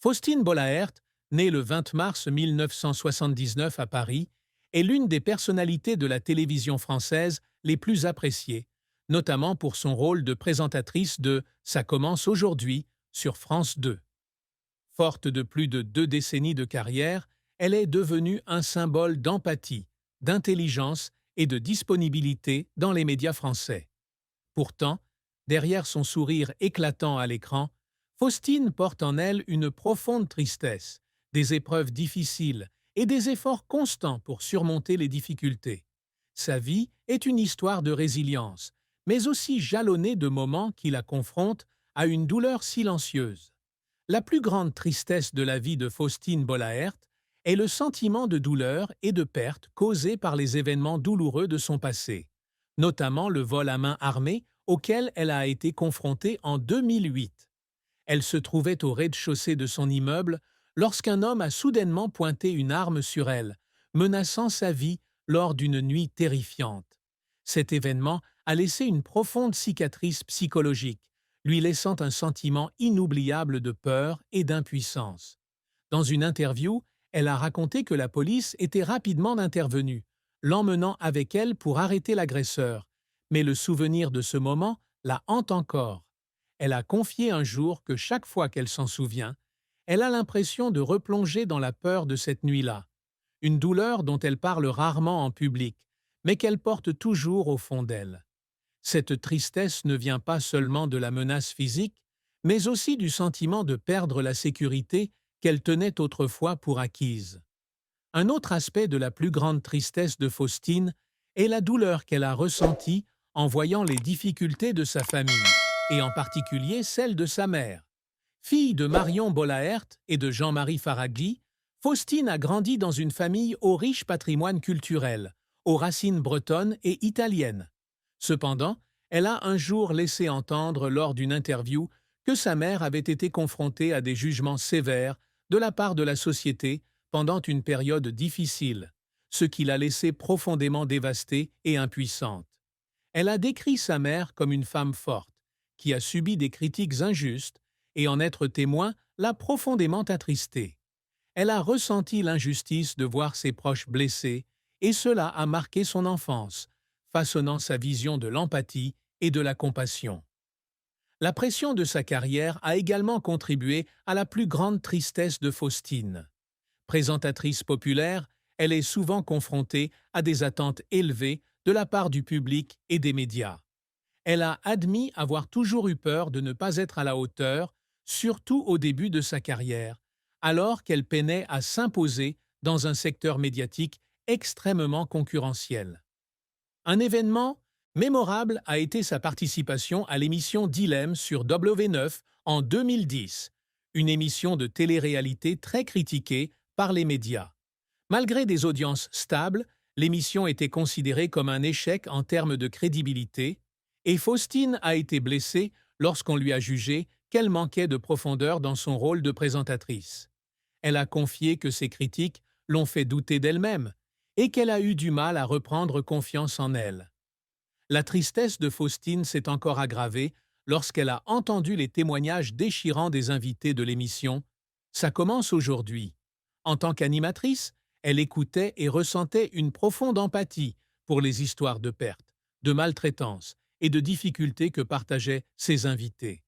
Faustine Bollaert, née le 20 mars 1979 à Paris, est l'une des personnalités de la télévision française les plus appréciées, notamment pour son rôle de présentatrice de Ça commence aujourd'hui sur France 2. Forte de plus de 2 décennies de carrière, elle est devenue un symbole d'empathie, d'intelligence et de disponibilité dans les médias français. Pourtant, derrière son sourire éclatant à l'écran, Faustine porte en elle une profonde tristesse, des épreuves difficiles et des efforts constants pour surmonter les difficultés. Sa vie est une histoire de résilience, mais aussi jalonnée de moments qui la confrontent à une douleur silencieuse. La plus grande tristesse de la vie de Faustine Bollaert est le sentiment de douleur et de perte causé par les événements douloureux de son passé, notamment le vol à main armée auquel elle a été confrontée en 2008. Elle se trouvait au rez-de-chaussée de son immeuble lorsqu'un homme a soudainement pointé une arme sur elle, menaçant sa vie lors d'une nuit terrifiante. Cet événement a laissé une profonde cicatrice psychologique, lui laissant un sentiment inoubliable de peur et d'impuissance. Dans une interview, elle a raconté que la police était rapidement intervenue, l'emmenant avec elle pour arrêter l'agresseur, mais le souvenir de ce moment la hante encore. Elle a confié un jour que chaque fois qu'elle s'en souvient, elle a l'impression de replonger dans la peur de cette nuit-là, une douleur dont elle parle rarement en public, mais qu'elle porte toujours au fond d'elle. Cette tristesse ne vient pas seulement de la menace physique, mais aussi du sentiment de perdre la sécurité qu'elle tenait autrefois pour acquise. Un autre aspect de la plus grande tristesse de Faustine est la douleur qu'elle a ressentie en voyant les difficultés de sa famille, et en particulier celle de sa mère. Fille de Marion Bollaert et de Jean-Marie Faraghi, Faustine a grandi dans une famille au riche patrimoine culturel, aux racines bretonnes et italiennes. Cependant, elle a un jour laissé entendre lors d'une interview que sa mère avait été confrontée à des jugements sévères de la part de la société pendant une période difficile, ce qui l'a laissée profondément dévastée et impuissante. Elle a décrit sa mère comme une femme forte, qui a subi des critiques injustes, et en être témoin l'a profondément attristée. Elle a ressenti l'injustice de voir ses proches blessés, et cela a marqué son enfance, façonnant sa vision de l'empathie et de la compassion. La pression de sa carrière a également contribué à la plus grande tristesse de Faustine. Présentatrice populaire, elle est souvent confrontée à des attentes élevées de la part du public et des médias. Elle a admis avoir toujours eu peur de ne pas être à la hauteur, surtout au début de sa carrière, alors qu'elle peinait à s'imposer dans un secteur médiatique extrêmement concurrentiel. Un événement mémorable a été sa participation à l'émission Dilemme sur W9 en 2010, une émission de télé-réalité très critiquée par les médias. Malgré des audiences stables, l'émission était considérée comme un échec en termes de crédibilité, et Faustine a été blessée lorsqu'on lui a jugé qu'elle manquait de profondeur dans son rôle de présentatrice. Elle a confié que ces critiques l'ont fait douter d'elle-même et qu'elle a eu du mal à reprendre confiance en elle. La tristesse de Faustine s'est encore aggravée lorsqu'elle a entendu les témoignages déchirants des invités de l'émission « Ça commence aujourd'hui ». En tant qu'animatrice, elle écoutait et ressentait une profonde empathie pour les histoires de perte, de maltraitance et de difficultés que partageaient ses invités.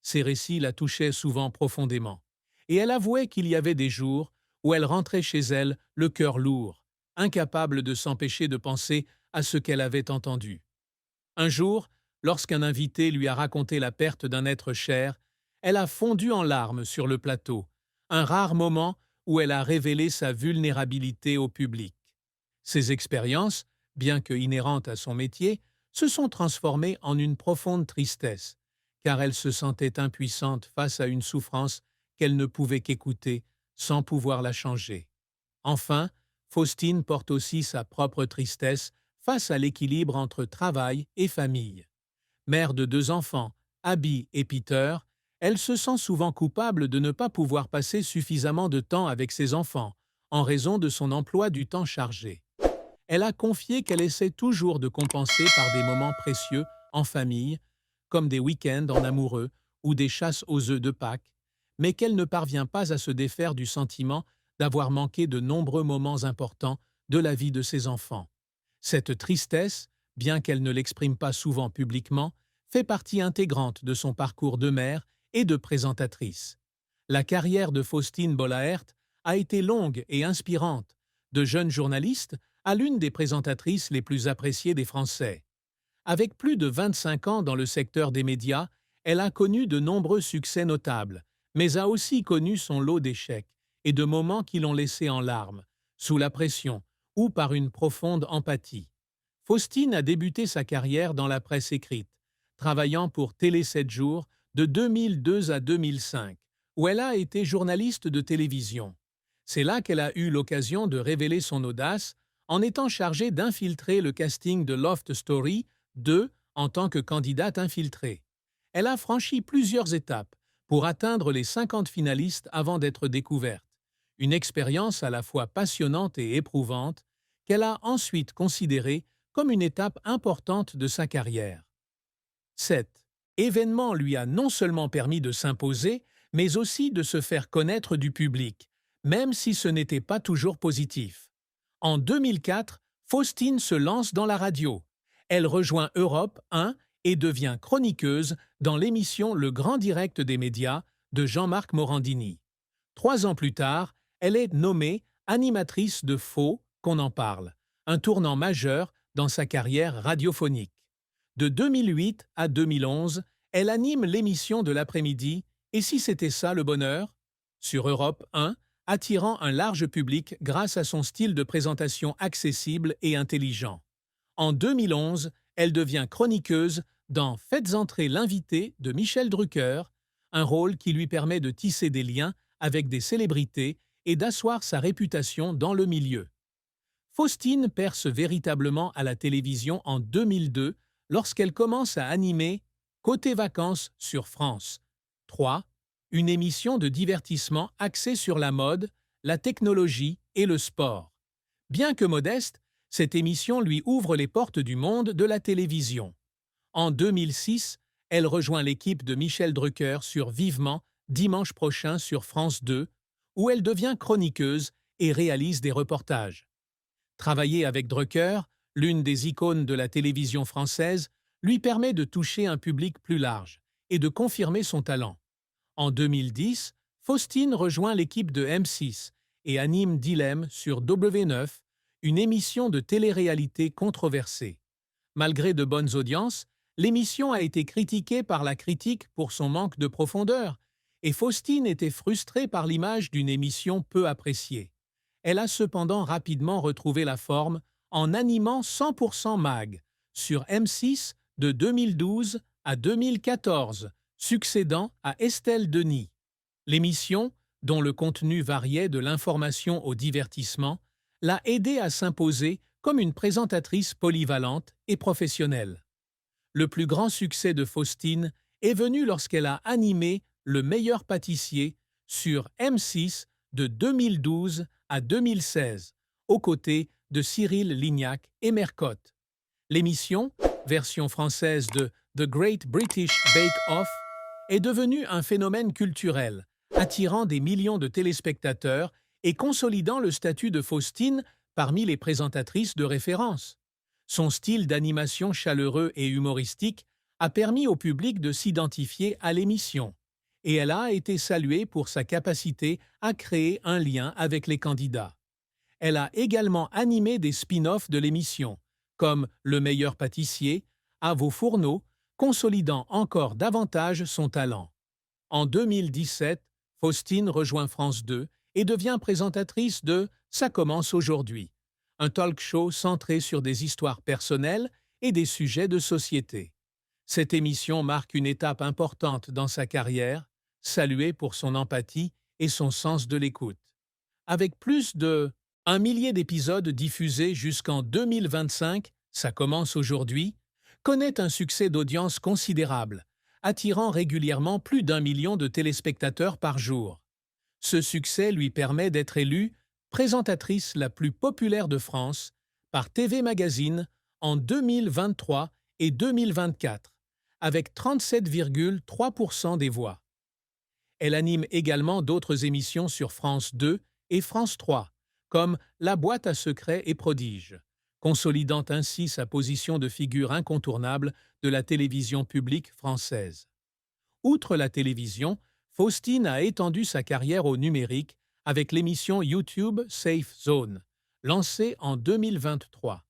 Ces récits la touchaient souvent profondément, et elle avouait qu'il y avait des jours où elle rentrait chez elle le cœur lourd, incapable de s'empêcher de penser à ce qu'elle avait entendu. Un jour, lorsqu'un invité lui a raconté la perte d'un être cher, elle a fondu en larmes sur le plateau, un rare moment où elle a révélé sa vulnérabilité au public. Ces expériences, bien que inhérentes à son métier, se sont transformées en une profonde tristesse, car elle se sentait impuissante face à une souffrance qu'elle ne pouvait qu'écouter sans pouvoir la changer. Enfin, Faustine porte aussi sa propre tristesse face à l'équilibre entre travail et famille. Mère de 2 enfants, Abby et Peter, elle se sent souvent coupable de ne pas pouvoir passer suffisamment de temps avec ses enfants, en raison de son emploi du temps chargé. Elle a confié qu'elle essaie toujours de compenser par des moments précieux en famille, comme des week-ends en amoureux ou des chasses aux œufs de Pâques, mais qu'elle ne parvient pas à se défaire du sentiment d'avoir manqué de nombreux moments importants de la vie de ses enfants. Cette tristesse, bien qu'elle ne l'exprime pas souvent publiquement, fait partie intégrante de son parcours de mère et de présentatrice. La carrière de Faustine Bollaert a été longue et inspirante, de jeune journaliste à l'une des présentatrices les plus appréciées des Français. Avec plus de 25 ans dans le secteur des médias, elle a connu de nombreux succès notables, mais a aussi connu son lot d'échecs et de moments qui l'ont laissé en larmes, sous la pression ou par une profonde empathie. Faustine a débuté sa carrière dans la presse écrite, travaillant pour Télé 7 jours de 2002 à 2005, où elle a été journaliste de télévision. C'est là qu'elle a eu l'occasion de révéler son audace en étant chargée d'infiltrer le casting de Loft Story 2 en tant que candidate infiltrée. Elle a franchi plusieurs étapes pour atteindre les 50 finalistes avant d'être découverte. Une expérience à la fois passionnante et éprouvante qu'elle a ensuite considérée comme une étape importante de sa carrière. Cet événement lui a non seulement permis de s'imposer, mais aussi de se faire connaître du public, même si ce n'était pas toujours positif. En 2004, Faustine se lance dans la radio. Elle rejoint Europe 1 et devient chroniqueuse dans l'émission Le Grand Direct des médias de Jean-Marc Morandini. 3 ans plus tard, elle est nommée animatrice de Faux qu'on en parle, un tournant majeur dans sa carrière radiophonique. De 2008 à 2011, elle anime l'émission de l'après-midi Et si c'était ça le bonheur sur Europe 1, attirant un large public grâce à son style de présentation accessible et intelligent. En 2011, elle devient chroniqueuse dans Faites entrer l'invité de Michel Drucker, un rôle qui lui permet de tisser des liens avec des célébrités et d'asseoir sa réputation dans le milieu. Faustine perce véritablement à la télévision en 2002 lorsqu'elle commence à animer Côté vacances sur France 3, une émission de divertissement axée sur la mode, la technologie et le sport. Bien que modeste, cette émission lui ouvre les portes du monde de la télévision. En 2006, elle rejoint l'équipe de Michel Drucker sur Vivement, dimanche prochain sur France 2, où elle devient chroniqueuse et réalise des reportages. Travailler avec Drucker, l'une des icônes de la télévision française, lui permet de toucher un public plus large et de confirmer son talent. En 2010, Faustine rejoint l'équipe de M6 et anime Dilemme sur W9, une émission de télé-réalité controversée. Malgré de bonnes audiences, l'émission a été critiquée par la critique pour son manque de profondeur, et Faustine était frustrée par l'image d'une émission peu appréciée. Elle a cependant rapidement retrouvé la forme en animant 100% Mag sur M6 de 2012 à 2014, succédant à Estelle Denis. L'émission, dont le contenu variait de l'information au divertissement, l'a aidée à s'imposer comme une présentatrice polyvalente et professionnelle. Le plus grand succès de Faustine est venu lorsqu'elle a animé Le meilleur pâtissier sur M6 de 2012 à 2016, aux côtés de Cyril Lignac et Mercotte. L'émission, version française de The Great British Bake Off, est devenue un phénomène culturel, attirant des millions de téléspectateurs et consolidant le statut de Faustine parmi les présentatrices de référence. Son style d'animation chaleureux et humoristique a permis au public de s'identifier à l'émission, et elle a été saluée pour sa capacité à créer un lien avec les candidats. Elle a également animé des spin-offs de l'émission, comme Le meilleur pâtissier, À vos fourneaux, consolidant encore davantage son talent. En 2017, Faustine rejoint France 2 et devient présentatrice de Ça commence aujourd'hui, un talk-show centré sur des histoires personnelles et des sujets de société. Cette émission marque une étape importante dans sa carrière, saluée pour son empathie et son sens de l'écoute. Avec plus de 1 millier d'épisodes diffusés jusqu'en 2025, Ça commence aujourd'hui, connaît un succès d'audience considérable, attirant régulièrement plus d'1 million de téléspectateurs par jour. Ce succès lui permet d'être élue présentatrice la plus populaire de France par TV Magazine en 2023 et 2024, avec 37,3% des voix. Elle anime également d'autres émissions sur France 2 et France 3, comme La boîte à secrets et prodiges, consolidant ainsi sa position de figure incontournable de la télévision publique française. Outre la télévision, Faustine a étendu sa carrière au numérique avec l'émission YouTube Safe Zone, lancée en 2023.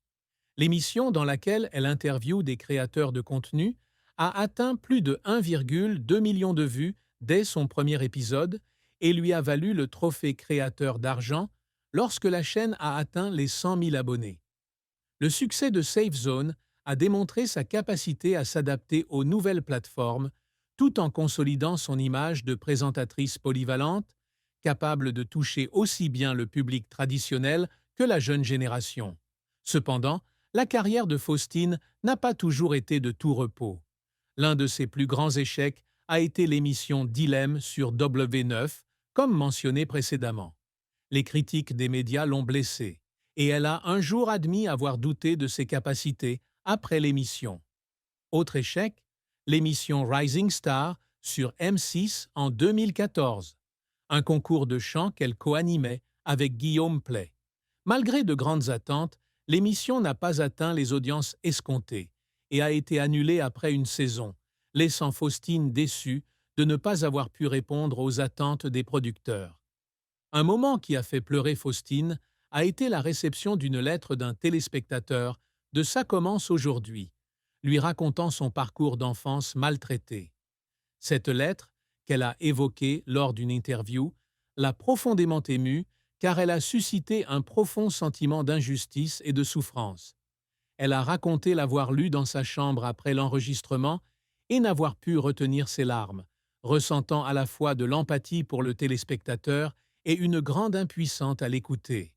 L'émission, dans laquelle elle interviewe des créateurs de contenu, a atteint plus de 1,2 million de vues dès son premier épisode et lui a valu le trophée créateur d'argent lorsque la chaîne a atteint les 100 000 abonnés. Le succès de Safe Zone a démontré sa capacité à s'adapter aux nouvelles plateformes tout en consolidant son image de présentatrice polyvalente, capable de toucher aussi bien le public traditionnel que la jeune génération. Cependant, la carrière de Faustine n'a pas toujours été de tout repos. L'un de ses plus grands échecs a été l'émission Dilemme sur W9, comme mentionné précédemment. Les critiques des médias l'ont blessée, et elle a un jour admis avoir douté de ses capacités après l'émission. Autre échec, l'émission Rising Star sur M6 en 2014, un concours de chant qu'elle co-animait avec Guillaume Pley. Malgré de grandes attentes, l'émission n'a pas atteint les audiences escomptées et a été annulée après une saison, laissant Faustine déçue de ne pas avoir pu répondre aux attentes des producteurs. Un moment qui a fait pleurer Faustine a été la réception d'une lettre d'un téléspectateur de Ça commence aujourd'hui, lui racontant son parcours d'enfance maltraité. Cette lettre, qu'elle a évoquée lors d'une interview, l'a profondément émue car elle a suscité un profond sentiment d'injustice et de souffrance. Elle a raconté l'avoir lue dans sa chambre après l'enregistrement et n'avoir pu retenir ses larmes, ressentant à la fois de l'empathie pour le téléspectateur et une grande impuissance à l'écouter.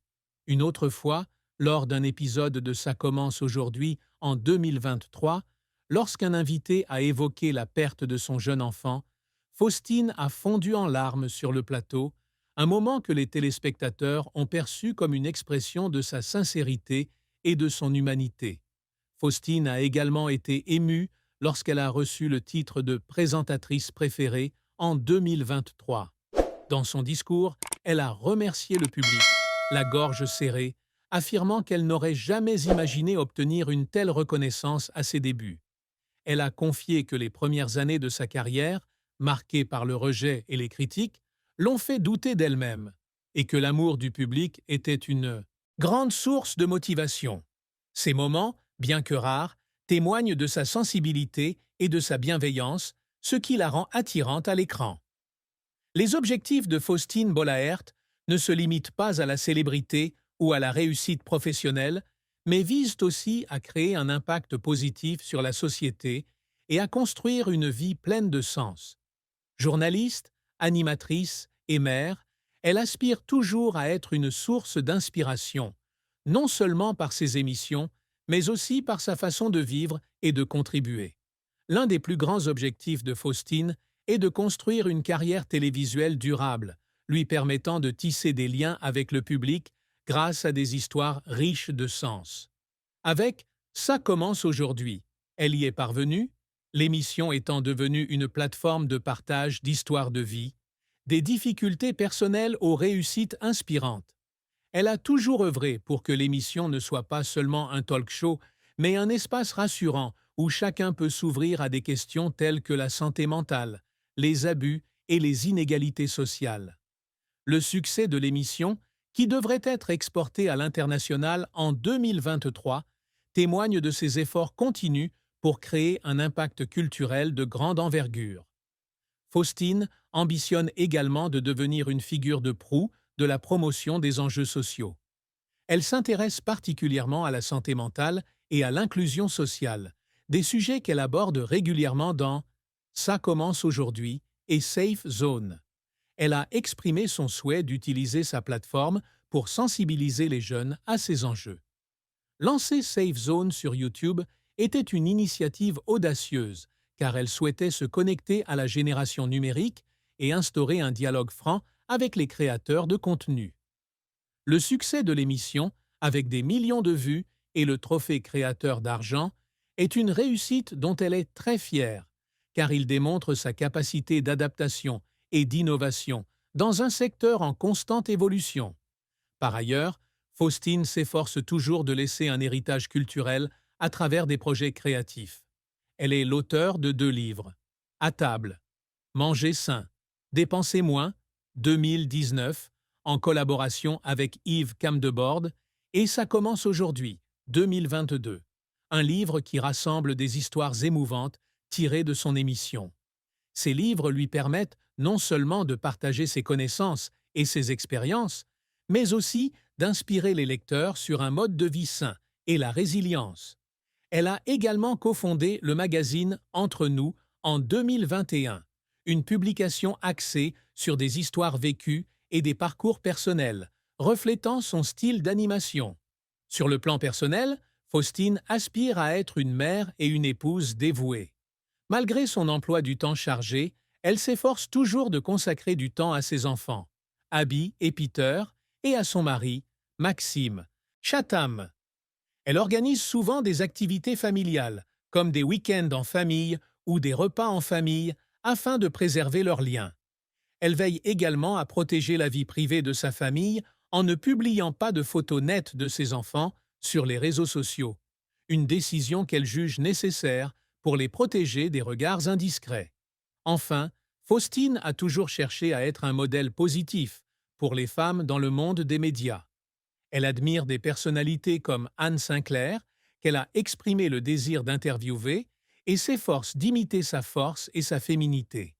Une autre fois, lors d'un épisode de Ça commence aujourd'hui en 2023, lorsqu'un invité a évoqué la perte de son jeune enfant, Faustine a fondu en larmes sur le plateau, un moment que les téléspectateurs ont perçu comme une expression de sa sincérité et de son humanité. Faustine a également été émue lorsqu'elle a reçu le titre de présentatrice préférée en 2023. Dans son discours, elle a remercié le public, la gorge serrée, affirmant qu'elle n'aurait jamais imaginé obtenir une telle reconnaissance à ses débuts. Elle a confié que les premières années de sa carrière, marquées par le rejet et les critiques, l'ont fait douter d'elle-même, et que l'amour du public était une grande source de motivation. Ces moments, bien que rares, témoignent de sa sensibilité et de sa bienveillance, ce qui la rend attirante à l'écran. Les objectifs de Faustine Bollaert ne se limitent pas à la célébrité ou à la réussite professionnelle, mais visent aussi à créer un impact positif sur la société et à construire une vie pleine de sens. Journaliste, animatrice et mère, elle aspire toujours à être une source d'inspiration, non seulement par ses émissions, mais aussi par sa façon de vivre et de contribuer. L'un des plus grands objectifs de Faustine est de construire une carrière télévisuelle durable, lui permettant de tisser des liens avec le public grâce à des histoires riches de sens. Avec Ça commence aujourd'hui, elle y est parvenue, l'émission étant devenue une plateforme de partage d'histoires de vie, des difficultés personnelles aux réussites inspirantes. Elle a toujours œuvré pour que l'émission ne soit pas seulement un talk-show, mais un espace rassurant où chacun peut s'ouvrir à des questions telles que la santé mentale, les abus et les inégalités sociales. Le succès de l'émission, qui devrait être exportée à l'international en 2023, témoigne de ses efforts continus pour créer un impact culturel de grande envergure. Faustine ambitionne également de devenir une figure de proue de la promotion des enjeux sociaux. Elle s'intéresse particulièrement à la santé mentale et à l'inclusion sociale, des sujets qu'elle aborde régulièrement dans Ça commence aujourd'hui et Safe Zone. Elle a exprimé son souhait d'utiliser sa plateforme pour sensibiliser les jeunes à ces enjeux. Lancer Safe Zone sur YouTube était une initiative audacieuse, car elle souhaitait se connecter à la génération numérique et instaurer un dialogue franc avec les créateurs de contenu. Le succès de l'émission, avec des millions de vues et le trophée créateur d'argent, est une réussite dont elle est très fière, car il démontre sa capacité d'adaptation et d'innovation dans un secteur en constante évolution. Par ailleurs, Faustine s'efforce toujours de laisser un héritage culturel à travers des projets créatifs. Elle est l'auteure de 2 livres. À table, Manger sain, Dépenser moins, 2019, en collaboration avec Yves Camdebord, et Ça commence aujourd'hui, 2022, un livre qui rassemble des histoires émouvantes tirées de son émission. Ces livres lui permettent non seulement de partager ses connaissances et ses expériences, mais aussi d'inspirer les lecteurs sur un mode de vie sain et la résilience. Elle a également cofondé le magazine Entre nous en 2021, une publication axée sur des histoires vécues et des parcours personnels, reflétant son style d'animation. Sur le plan personnel, Faustine aspire à être une mère et une épouse dévouées. Malgré son emploi du temps chargé, elle s'efforce toujours de consacrer du temps à ses enfants, Abby et Peter, et à son mari, Maxime Chatham. Elle organise souvent des activités familiales, comme des week-ends en famille ou des repas en famille, afin de préserver leurs liens. Elle veille également à protéger la vie privée de sa famille en ne publiant pas de photos nettes de ses enfants sur les réseaux sociaux, une décision qu'elle juge nécessaire pour les protéger des regards indiscrets. Enfin, Faustine a toujours cherché à être un modèle positif pour les femmes dans le monde des médias. Elle admire des personnalités comme Anne Sinclair, qu'elle a exprimé le désir d'interviewer, et s'efforce d'imiter sa force et sa féminité.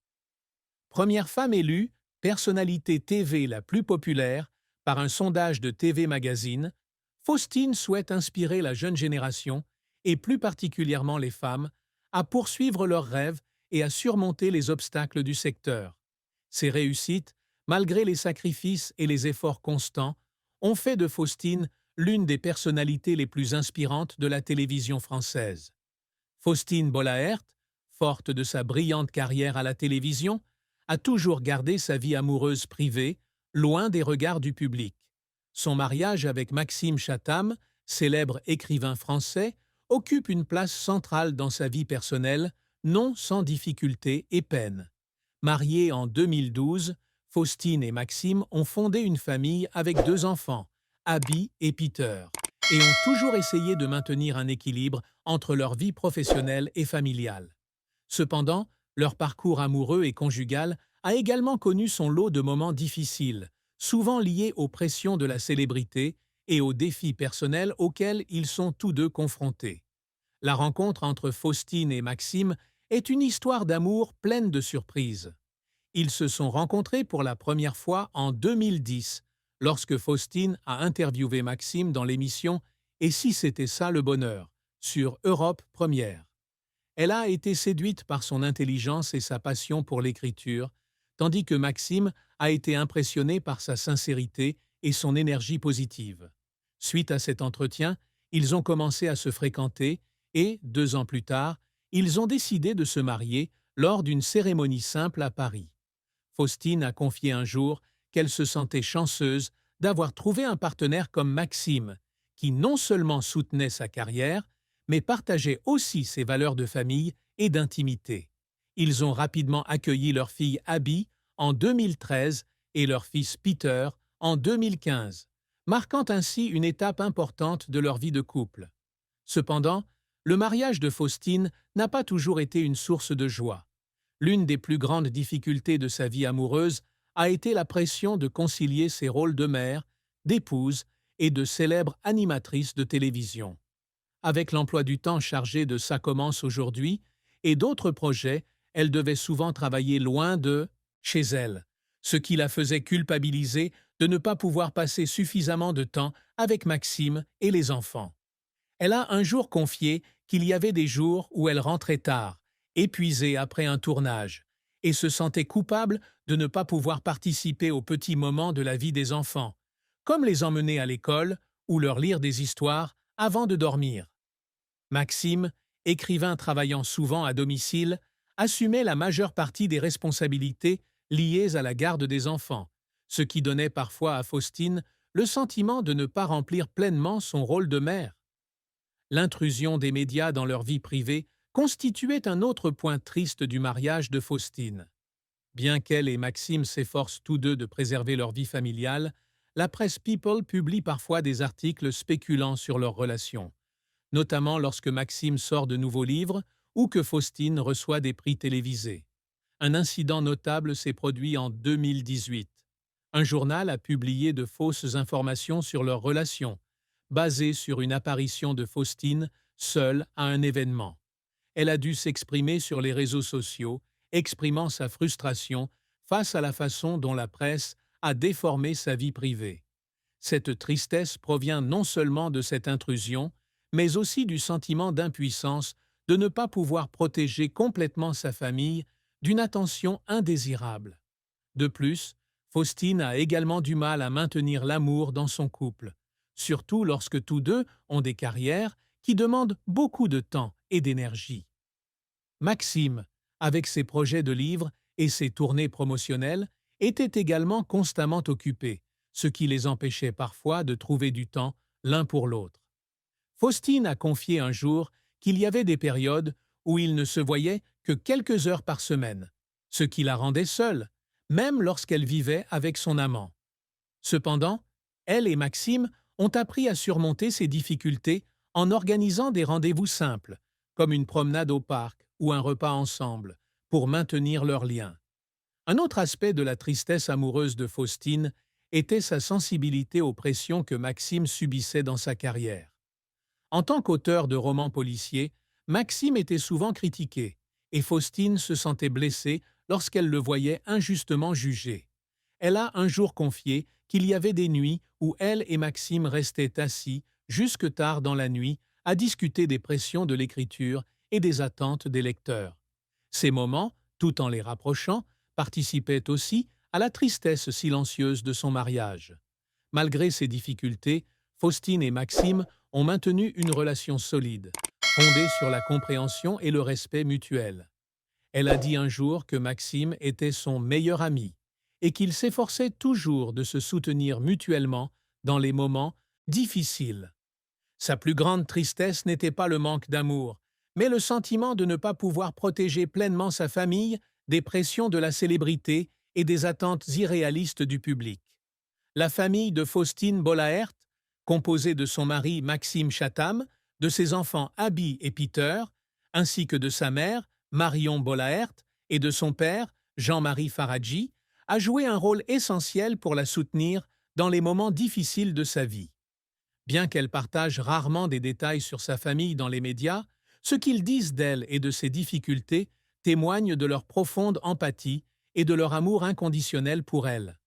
Première femme élue, personnalité TV la plus populaire, par un sondage de TV Magazine, Faustine souhaite inspirer la jeune génération, et plus particulièrement les femmes, à poursuivre leurs rêves et à surmonter les obstacles du secteur. Ces réussites, malgré les sacrifices et les efforts constants, ont fait de Faustine l'une des personnalités les plus inspirantes de la télévision française. Faustine Bollaert, forte de sa brillante carrière à la télévision, a toujours gardé sa vie amoureuse privée, loin des regards du public. Son mariage avec Maxime Chatham, célèbre écrivain français, occupe une place centrale dans sa vie personnelle, non sans difficulté et peine. Mariés en 2012, Faustine et Maxime ont fondé une famille avec 2 enfants, Abby et Peter, et ont toujours essayé de maintenir un équilibre entre leur vie professionnelle et familiale. Cependant, leur parcours amoureux et conjugal a également connu son lot de moments difficiles, souvent liés aux pressions de la célébrité et aux défis personnels auxquels ils sont tous deux confrontés. La rencontre entre Faustine et Maxime est une histoire d'amour pleine de surprises. Ils se sont rencontrés pour la première fois en 2010, lorsque Faustine a interviewé Maxime dans l'émission « Et si c'était ça le bonheur ?» sur Europe Première. Elle a été séduite par son intelligence et sa passion pour l'écriture, tandis que Maxime a été impressionné par sa sincérité et son énergie positive. Suite à cet entretien, ils ont commencé à se fréquenter et, 2 ans plus tard, ils ont décidé de se marier lors d'une cérémonie simple à Paris. Faustine a confié un jour qu'elle se sentait chanceuse d'avoir trouvé un partenaire comme Maxime, qui non seulement soutenait sa carrière, mais partageait aussi ses valeurs de famille et d'intimité. Ils ont rapidement accueilli leur fille Abby en 2013 et leur fils Peter en 2015, marquant ainsi une étape importante de leur vie de couple. Cependant, le mariage de Faustine n'a pas toujours été une source de joie. L'une des plus grandes difficultés de sa vie amoureuse a été la pression de concilier ses rôles de mère, d'épouse et de célèbre animatrice de télévision. Avec l'emploi du temps chargé de Ça commence aujourd'hui et d'autres projets, elle devait souvent travailler loin de chez elle, ce qui la faisait culpabiliser de ne pas pouvoir passer suffisamment de temps avec Maxime et les enfants. Elle a un jour confié qu'il y avait des jours où elle rentrait tard, épuisée après un tournage, et se sentait coupable de ne pas pouvoir participer aux petits moments de la vie des enfants, comme les emmener à l'école ou leur lire des histoires avant de dormir. Maxime, écrivain travaillant souvent à domicile, assumait la majeure partie des responsabilités liées à la garde des enfants, ce qui donnait parfois à Faustine le sentiment de ne pas remplir pleinement son rôle de mère. L'intrusion des médias dans leur vie privée constituait un autre point triste du mariage de Faustine. Bien qu'elle et Maxime s'efforcent tous deux de préserver leur vie familiale, la presse People publie parfois des articles spéculant sur leur relation, notamment lorsque Maxime sort de nouveaux livres ou que Faustine reçoit des prix télévisés. Un incident notable s'est produit en 2018. Un journal a publié de fausses informations sur leur relation, basées sur une apparition de Faustine seule à un événement. Elle a dû s'exprimer sur les réseaux sociaux, exprimant sa frustration face à la façon dont la presse a déformé sa vie privée. Cette tristesse provient non seulement de cette intrusion, mais aussi du sentiment d'impuissance de ne pas pouvoir protéger complètement sa famille d'une attention indésirable. De plus, Faustine a également du mal à maintenir l'amour dans son couple, surtout lorsque tous deux ont des carrières qui demandent beaucoup de temps et d'énergie. Maxime, avec ses projets de livres et ses tournées promotionnelles, était également constamment occupé, ce qui les empêchait parfois de trouver du temps l'un pour l'autre. Faustine a confié un jour qu'il y avait des périodes où ils ne se voyaient que quelques heures par semaine, ce qui la rendait seule, même lorsqu'elle vivait avec son amant. Cependant, elle et Maxime ont appris à surmonter ces difficultés en organisant des rendez-vous simples, comme une promenade au parc ou un repas ensemble, pour maintenir leur lien. Un autre aspect de la tristesse amoureuse de Faustine était sa sensibilité aux pressions que Maxime subissait dans sa carrière. En tant qu'auteur de romans policiers, Maxime était souvent critiqué, et Faustine se sentait blessée lorsqu'elle le voyait injustement jugé. Elle a un jour confié qu'il y avait des nuits où elle et Maxime restaient assis jusque tard dans la nuit à discuter des pressions de l'écriture et des attentes des lecteurs. Ces moments, tout en les rapprochant, participaient aussi à la tristesse silencieuse de son mariage. Malgré ces difficultés, Faustine et Maxime ont maintenu une relation solide, fondée sur la compréhension et le respect mutuel. Elle a dit un jour que Maxime était son meilleur ami et qu'ils s'efforçaient toujours de se soutenir mutuellement dans les moments difficiles. Sa plus grande tristesse n'était pas le manque d'amour, mais le sentiment de ne pas pouvoir protéger pleinement sa famille des pressions de la célébrité et des attentes irréalistes du public. La famille de Faustine Bollaert, composée de son mari Maxime Chatham, de ses enfants Abby et Peter, ainsi que de sa mère, Marion Bollaert, et de son père, Jean-Marie Faradji, a joué un rôle essentiel pour la soutenir dans les moments difficiles de sa vie. Bien qu'elle partage rarement des détails sur sa famille dans les médias, ce qu'ils disent d'elle et de ses difficultés témoigne de leur profonde empathie et de leur amour inconditionnel pour elle.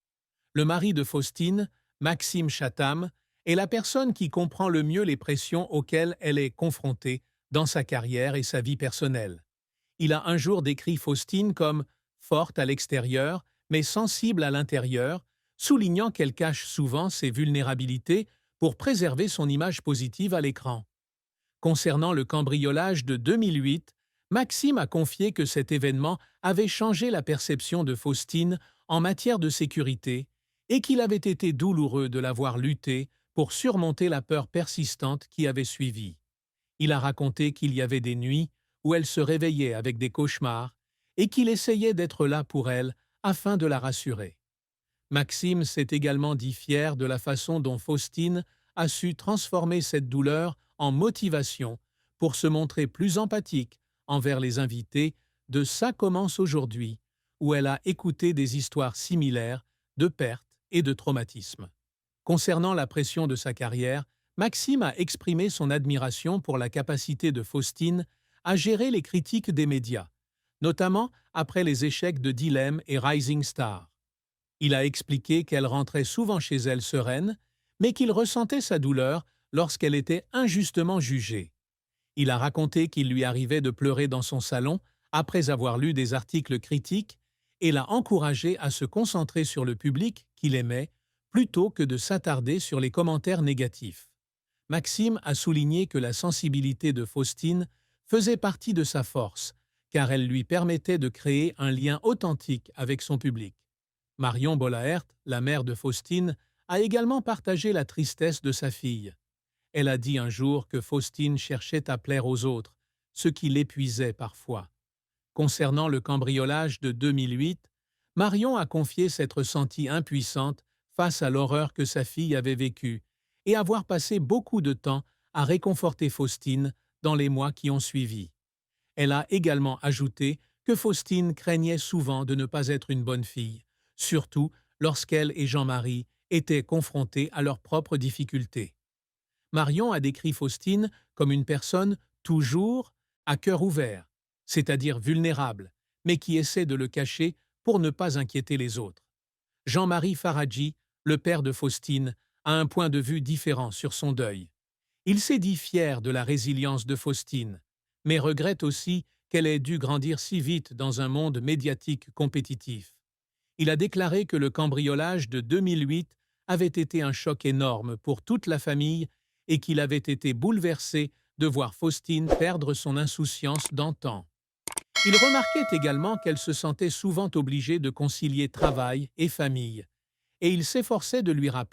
Le mari de Faustine, Maxime Chatham, est la personne qui comprend le mieux les pressions auxquelles elle est confrontée dans sa carrière et sa vie personnelle. Il a un jour décrit Faustine comme forte à l'extérieur, mais sensible à l'intérieur, soulignant qu'elle cache souvent ses vulnérabilités pour préserver son image positive à l'écran. Concernant le cambriolage de 2008, Maxime a confié que cet événement avait changé la perception de Faustine en matière de sécurité et qu'il avait été douloureux de la voir lutter pour surmonter la peur persistante qui avait suivi. Il a raconté qu'il y avait des nuits où elle se réveillait avec des cauchemars et qu'il essayait d'être là pour elle afin de la rassurer. Maxime s'est également dit fier de la façon dont Faustine a su transformer cette douleur en motivation pour se montrer plus empathique envers les invités de Ça commence aujourd'hui, où elle a écouté des histoires similaires de pertes et de traumatismes. Concernant la pression de sa carrière, Maxime a exprimé son admiration pour la capacité de Faustine à gérer les critiques des médias, notamment après les échecs de Dilemme et Rising Star. Il a expliqué qu'elle rentrait souvent chez elle sereine, mais qu'il ressentait sa douleur lorsqu'elle était injustement jugée. Il a raconté qu'il lui arrivait de pleurer dans son salon après avoir lu des articles critiques et l'a encouragé à se concentrer sur le public qu'il aimait plutôt que de s'attarder sur les commentaires négatifs. Maxime a souligné que la sensibilité de Faustine faisait partie de sa force, car elle lui permettait de créer un lien authentique avec son public. Marion Bollaert, la mère de Faustine, a également partagé la tristesse de sa fille. Elle a dit un jour que Faustine cherchait à plaire aux autres, ce qui l'épuisait parfois. Concernant le cambriolage de 2008, Marion a confié s'être sentie impuissante face à l'horreur que sa fille avait vécue et avoir passé beaucoup de temps à réconforter Faustine dans les mois qui ont suivi. Elle a également ajouté que Faustine craignait souvent de ne pas être une bonne fille, surtout lorsqu'elle et Jean-Marie étaient confrontés à leurs propres difficultés. Marion a décrit Faustine comme une personne toujours à cœur ouvert, c'est-à-dire vulnérable, mais qui essaie de le cacher pour ne pas inquiéter les autres. Jean-Marie Faradji, le père de Faustine, a un point de vue différent sur son deuil. Il s'est dit fier de la résilience de Faustine, mais regrette aussi qu'elle ait dû grandir si vite dans un monde médiatique compétitif. Il a déclaré que le cambriolage de 2008 avait été un choc énorme pour toute la famille et qu'il avait été bouleversé de voir Faustine perdre son insouciance d'antan. Il remarquait également qu'elle se sentait souvent obligée de concilier travail et famille, et il s'efforçait de lui rappeler